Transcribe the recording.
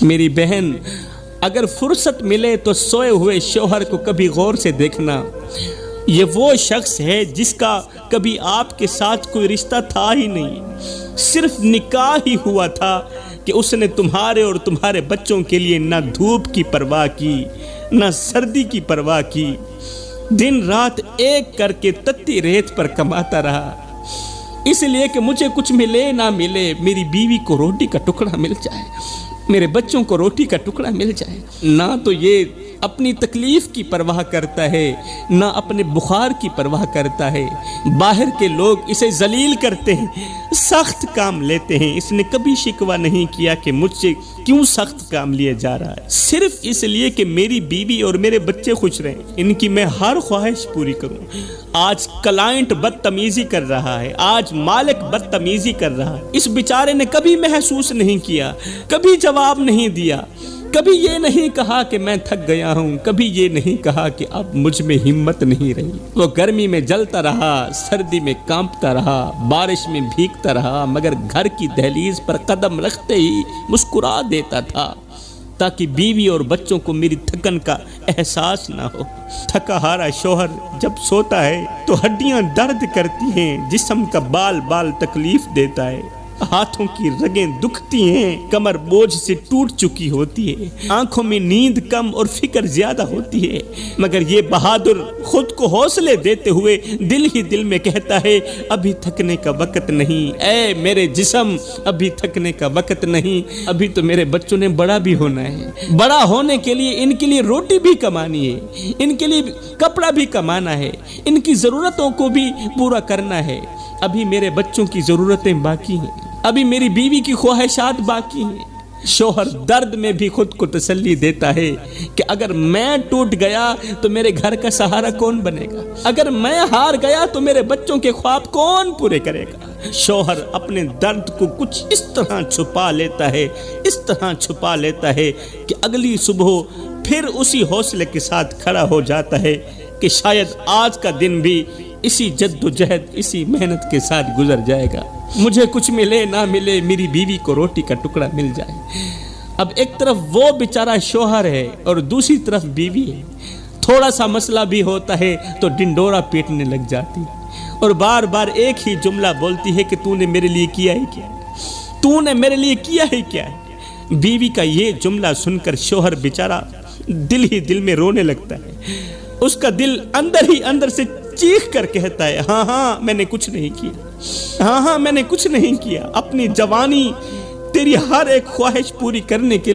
میری بہن، اگر فرصت ملے تو سوئے ہوئے شوہر کو کبھی غور سے دیکھنا۔ یہ وہ شخص ہے جس کا کبھی آپ کے ساتھ کوئی رشتہ تھا ہی نہیں، صرف نکاح ہی ہوا تھا کہ اس نے تمہارے اور تمہارے بچوں کے لیے نہ دھوپ کی پرواہ کی نہ سردی کی پرواہ کی، دن رات ایک کر کے تتی ریت پر کماتا رہا، اس لیے کہ مجھے کچھ ملے نہ ملے، میری بیوی کو روٹی کا ٹکڑا مل جائے، میرے بچوں کو روٹی کا ٹکڑا مل جائے۔ نہ تو یہ اپنی تکلیف کی پرواہ کرتا ہے، نہ اپنے بخار کی پرواہ کرتا ہے۔ باہر کے لوگ اسے ذلیل کرتے ہیں، سخت کام لیتے ہیں، اس نے کبھی شکوہ نہیں کیا کہ مجھ سے کیوں سخت کام لیا جا رہا ہے، صرف اس لیے کہ میری بیوی اور میرے بچے خوش رہیں، ان کی میں ہر خواہش پوری کروں۔ آج کلائنٹ بدتمیزی کر رہا ہے، آج مالک بدتمیزی کر رہا ہے، اس بیچارے نے کبھی محسوس نہیں کیا، کبھی جواب نہیں دیا، کبھی یہ نہیں کہا کہ میں تھک گیا ہوں، کبھی یہ نہیں کہا کہ اب مجھ میں ہمت نہیں رہی۔ وہ گرمی میں جلتا رہا، سردی میں کانپتا رہا، بارش میں بھیگتا رہا، مگر گھر کی دہلیز پر قدم رکھتے ہی مسکرا دیتا تھا تاکہ بیوی اور بچوں کو میری تھکن کا احساس نہ ہو۔ تھکا ہارا شوہر جب سوتا ہے تو ہڈیاں درد کرتی ہیں، جسم کا بال بال تکلیف دیتا ہے، ہاتھوں کی رگیں دکھتی ہیں، کمر بوجھ سے ٹوٹ چکی ہوتی ہے، آنکھوں میں نیند کم اور فکر زیادہ ہوتی ہے، مگر یہ بہادر خود کو حوصلے دیتے ہوئے دل ہی دل میں کہتا ہے ابھی تھکنے کا وقت نہیں، اے میرے جسم ابھی تھکنے کا وقت نہیں، ابھی تو میرے بچوں نے بڑا بھی ہونا ہے، بڑا ہونے کے لیے ان کے لیے روٹی بھی کمانی ہے، ان کے لیے کپڑا بھی کمانا ہے، ان کی ضرورتوں کو بھی پورا کرنا ہے، ابھی میرے بچوں کی ضرورتیں باقی ہیں، ابھی میری بیوی کی خواہشات باقی ہیں۔ شوہر درد میں بھی خود کو تسلی دیتا ہے کہ اگر میں ٹوٹ گیا تو میرے گھر کا سہارا کون بنے گا، اگر میں ہار گیا تو میرے بچوں کے خواب کون پورے کرے گا۔ شوہر اپنے درد کو کچھ اس طرح چھپا لیتا ہے، اس طرح چھپا لیتا ہے کہ اگلی صبح پھر اسی حوصلے کے ساتھ کھڑا ہو جاتا ہے کہ شاید آج کا دن بھی اسی جد و جہد، اسی محنت کے ساتھ گزر جائے گا، مجھے کچھ ملے نہ ملے، میری بیوی کو روٹی کا ٹکڑا مل جائے۔ اب ایک طرف وہ بیچارہ شوہر ہے اور دوسری طرف بیوی ہے، تھوڑا سا مسئلہ بھی ہوتا ہے تو ڈنڈورا پیٹنے لگ جاتی اور بار بار ایک ہی جملہ بولتی ہے کہ تو نے میرے لیے کیا ہی کیا، تو نے میرے لیے کیا ہی کیا ہے۔ بیوی کا یہ جملہ سن کر شوہر بیچارہ دل ہی دل میں رونے لگتا ہے، اس کا دل اندر ہی اندر سے چیخ کر کہتا ہے ہاں ہاں میں نے کچھ نہیں کیا، ہاں ہاں میں نے کچھ نہیں کیا، اپنی جوانی تیری ہر ایک خواہش پوری کرنے کے